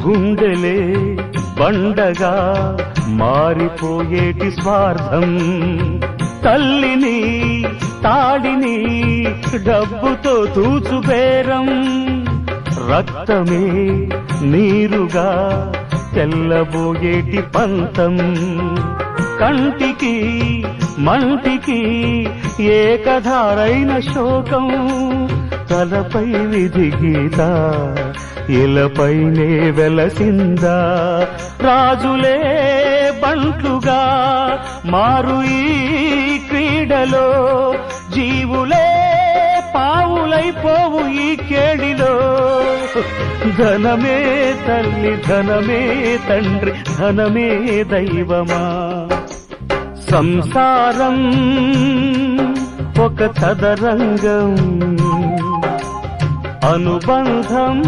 గుండెలే బండగా మారిపోయేటి స్వార్థం, తల్లిని తాడిని డబ్బుతో తూచుబేరం, రక్తమే నీరుగా తెల్లబోయేటి పంతం, కంటికి మంటికి ఏకధారైన శోకం, తలపై విధి గీత ఇలపైనే వెలసిందా, రాజులే బంట్లుగా మారు ఈ క్రీడలో, జీవులే పావులైపోవు ఈ కేడిలో, ధనమే తల్లి ధనమే తండ్రి ధనమే దైవమా, సంసారం ఒక చదరంగం, అనుబంధం